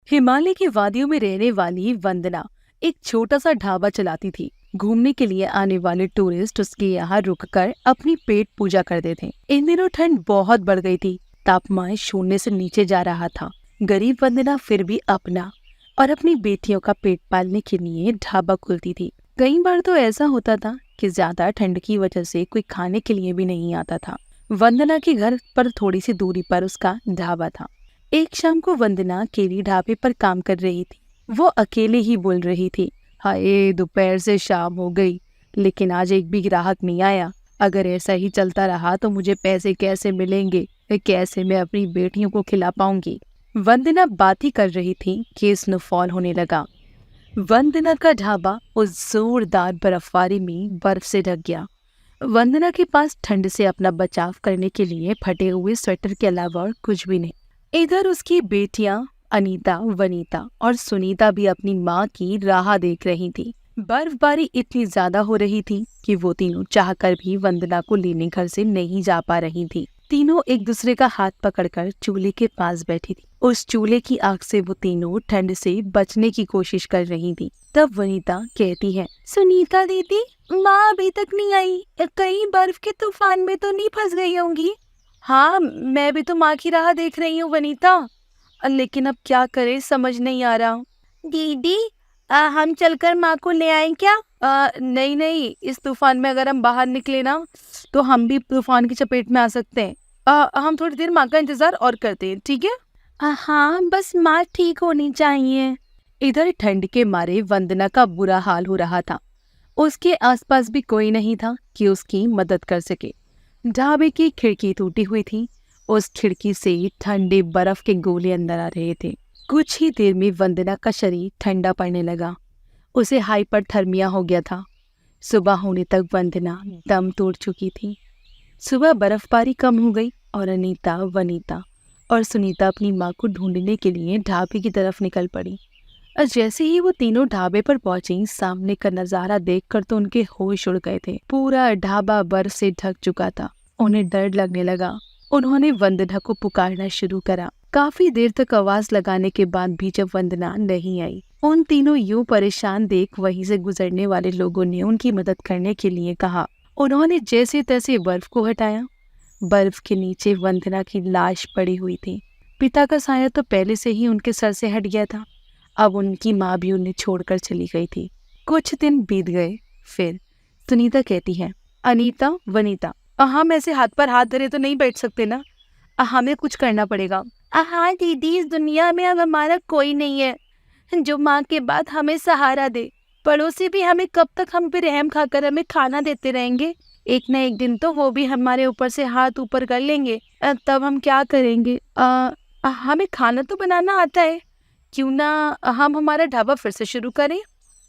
हिमालय की वादियों में रहने वाली वंदना एक छोटा सा ढाबा चलाती थी। घूमने के लिए आने वाले टूरिस्ट उसके यहाँ रुककर अपनी पेट पूजा करते थे। इन दिनों ठंड बहुत बढ़ गई थी। तापमान शून्य से नीचे जा रहा था। गरीब वंदना फिर भी अपना और अपनी बेटियों का पेट पालने के लिए ढाबा खोलती थी। कई बार तो ऐसा होता था कि ज्यादा ठंड की वजह से कोई खाने के लिए भी नहीं आता था। वंदना के घर पर थोड़ी सी दूरी पर उसका ढाबा था। एक शाम को वंदना अकेली ढाबे पर काम कर रही थी। वो अकेले ही बोल रही थी, हाय दोपहर से शाम हो गई, लेकिन आज एक भी ग्राहक नहीं आया। अगर ऐसा ही चलता रहा तो मुझे पैसे कैसे मिलेंगे? कैसे मैं अपनी बेटियों को खिला पाऊंगी? वंदना बात ही कर रही थी कि स्नोफॉल होने लगा। वंदना का ढाबा उस जोरदार बर्फबारी में बर्फ से ढक गया। वंदना के पास ठंड से अपना बचाव करने के लिए फटे हुए स्वेटर के अलावा और कुछ भी नहीं। इधर उसकी बेटियां अनीता, वनीता और सुनीता भी अपनी माँ की राह देख रही थी। बर्फबारी इतनी ज्यादा हो रही थी कि वो तीनों चाहकर भी वंदना को लेने घर से नहीं जा पा रही थी। तीनों एक दूसरे का हाथ पकड़कर चूल्हे के पास बैठी थी। उस चूल्हे की आग से वो तीनों ठंड से बचने की कोशिश कर रही थी। तब वनीता कहती है, सुनीता दीदी, माँ अभी तक नहीं आई, कहीं बर्फ के तूफान में तो नहीं फंस गई होंगी? हाँ, मैं भी तो माँ की राह देख रही हूँ वनीता, लेकिन अब क्या करें समझ नहीं आ रहा। दीदी, हम चलकर माँ को ले आएं क्या? नहीं नहीं, इस तूफान में अगर हम बाहर निकले ना तो हम भी तूफान की चपेट में आ सकते हैं। हम थोड़ी देर माँ का इंतजार और करते हैं, ठीक है? हाँ, बस माँ ठीक होनी चाहिए। इधर ठंड के मारे वंदना का बुरा हाल हो रहा था। उसके आसपास भी कोई नहीं था कि उसकी मदद कर सके। ढाबे की खिड़की टूटी हुई थी। उस खिड़की से ठंडे बर्फ के गोले अंदर आ रहे थे। कुछ ही देर में वंदना का शरीर ठंडा पड़ने लगा। उसे हाइपरथर्मिया हो गया था। सुबह होने तक वंदना दम तोड़ चुकी थी। सुबह बर्फबारी कम हो गई और अनीता, वनीता और सुनीता अपनी माँ को ढूंढने के लिए ढाबे की तरफ निकल पड़ी। और जैसे ही वो तीनों ढाबे पर पहुंची, सामने का नजारा देखकर तो उनके होश उड़ गए थे। पूरा ढाबा बर्फ से ढक चुका था। उन्हें डर लगने लगा। उन्होंने वंदना को पुकारना शुरू करा। काफी देर तक आवाज लगाने के बाद भी जब वंदना नहीं आई, उन तीनों यूं परेशान देख वहीं से गुजरने वाले लोगों ने उनकी मदद करने के लिए कहा। उन्होंने जैसे तैसे बर्फ को हटाया। बर्फ के नीचे वंदना की लाश पड़ी हुई थी। पिता का साया तो पहले से ही उनके सर से हट गया था। अब उनकी माँ भी उन्हें छोड़कर चली गई थी। कुछ दिन बीत गए। फिर सुनीता कहती है, अनीता, वनीता, हम ऐसे हाथ पर हाथ धरे तो नहीं बैठ सकते ना। हमें कुछ करना पड़ेगा। हाँ दीदी, इस दुनिया में अब हमारा कोई नहीं है जो माँ के बाद हमें सहारा दे। पड़ोसी भी हमें कब तक हम पे रहम खाकर हमें खाना देते रहेंगे? एक न एक दिन तो वो भी हमारे ऊपर से हाथ ऊपर कर लेंगे। तब हम क्या करेंगे? हमें खाना तो बनाना आता है, क्यों ना हम हमारा ढाबा फिर से शुरू करें?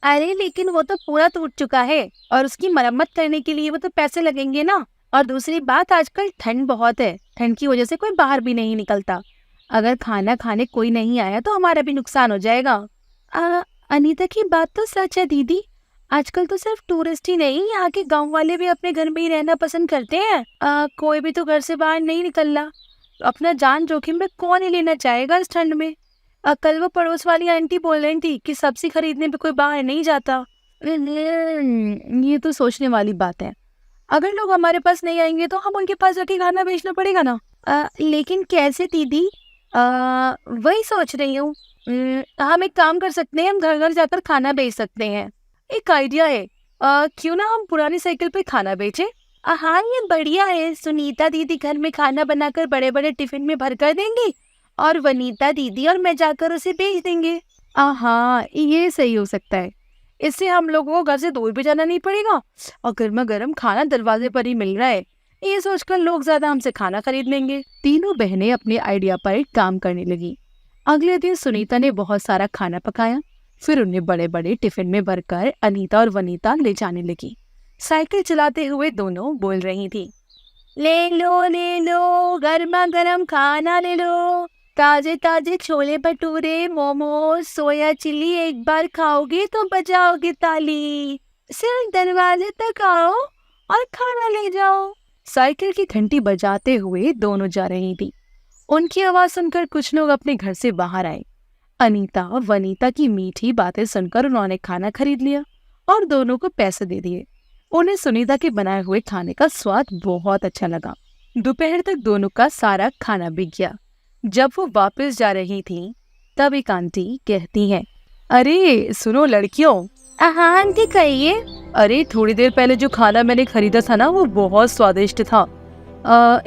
अरे लेकिन वो तो पूरा टूट चुका है और उसकी मरम्मत करने के लिए वो तो पैसे लगेंगे ना। और दूसरी बात, आजकल ठंड बहुत है, ठंड की वजह से कोई बाहर भी नहीं निकलता। अगर खाना खाने कोई नहीं आया तो हमारा भी नुकसान हो जाएगा। अनीता की बात तो सच है दीदी। आजकल तो सिर्फ टूरिस्ट ही नहीं, यहाँ के गांव वाले भी अपने घर में ही रहना पसंद करते हैं। कोई भी तो घर से बाहर नहीं निकल रहा। अपना जान जोखिम में कौन ही लेना चाहेगा इस ठंड में? कल वो पड़ोस वाली आंटी बोल रही थी कि सब्जी खरीदने पे कोई बाहर नहीं जाता। ये तो सोचने वाली बात है। अगर लोग हमारे पास नहीं आएंगे तो हम उनके पास जाके खाना बेचना पड़ेगा ना। लेकिन कैसे दीदी? वही सोच रही हूँ। हम एक काम कर सकते हैं, हम घर घर जाकर खाना बेच सकते हैं। एक आइडिया है। क्यों ना हम पुरानी साइकिल पे खाना बेचें? हाँ, ये बढ़िया है। सुनीता दीदी घर में खाना बनाकर बड़े बड़े टिफिन में भर कर देंगी और वनीता दीदी और मैं जाकर उसे बेच देंगे। हाँ, ये सही हो सकता है। इससे हम लोगों को घर से दूर भी जाना नहीं पड़ेगा और गर्मा गर्म खाना दरवाजे पर ही मिल रहा है। ये सोचकर लोग ज्यादा हमसे खाना खरीद लेंगे। तीनों बहनें अपने आइडिया पर काम करने लगी। अगले दिन सुनीता ने बहुत सारा खाना पकाया। फिर उन्हें बड़े बड़े टिफिन में भरकर अनीता और वनीता ले जाने लगी। साइकिल चलाते हुए दोनों बोल रही थी, ले लो, गर्मा गर्म खाना ले लो। ताजे ताजे छोले भटूरे, मोमोज, सोया चिल्ली, एक बार खाओगे तो बजाओगे ताली। सिर्फ दरवाजे तक आओ और खाना ले जाओ। साइकिल की घंटी बजाते हुए दोनों जा रही थी। उनकी आवाज सुनकर कुछ लोग अपने घर से बाहर आए। अनीता वनीता की मीठी बातें सुनकर उन्होंने खाना खरीद लिया और दोनों को पैसे दे दिए। उन्हें सुनीता के बनाए हुए खाने का स्वाद बहुत अच्छा लगा। दोपहर तक दोनों का सारा खाना बिक गया। जब वो वापस जा रही थी, तब एक आंटी कहती है, अरे सुनो लड़कियों। हाँ आंटी कहिए। अरे थोड़ी देर पहले जो खाना मैंने खरीदा था ना, वो बहुत स्वादिष्ट था।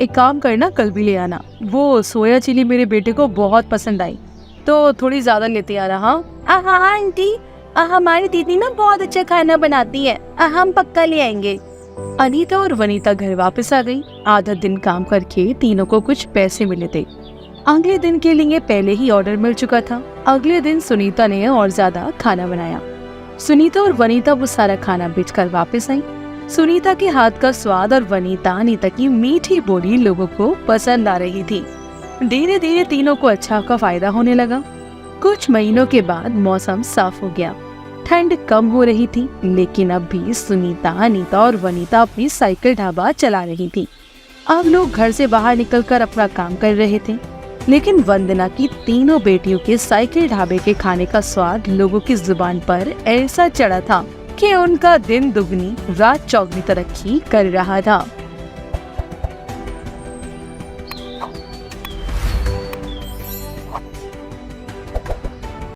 एक काम करना, कल भी ले आना। वो सोया चिली मेरे बेटे को बहुत पसंद आई, तो थोड़ी ज्यादा लेते आना। हाँ आंटी, हमारी दीदी ना बहुत अच्छा खाना बनाती है, हम पक्का ले आएंगे। अनीता और वनीता घर वापस आ गई। आधा दिन काम करके तीनों को कुछ पैसे मिले थे। अगले दिन के लिए पहले ही ऑर्डर मिल चुका था। अगले दिन सुनीता ने और ज्यादा खाना बनाया। सुनीता और वनीता वो सारा खाना बेचकर वापस आई। सुनीता के हाथ का स्वाद और वनीता अनीता की मीठी बोली लोगों को पसंद आ रही थी। धीरे धीरे तीनों को अच्छा का फायदा होने लगा। कुछ महीनों के बाद मौसम साफ हो गया। ठंड कम हो रही थी, लेकिन अब भी सुनीता, अनीता और वनीता अपनी साइकिल ढाबा चला रही थी। अब लोग घर से बाहर निकलकर अपना काम कर रहे थे, लेकिन वंदना की तीनों बेटियों के साइकिल ढाबे के खाने का स्वाद लोगों की जुबान पर ऐसा चढ़ा था कि उनका दिन दुगनी रात चौगनी तरक्की कर रहा था।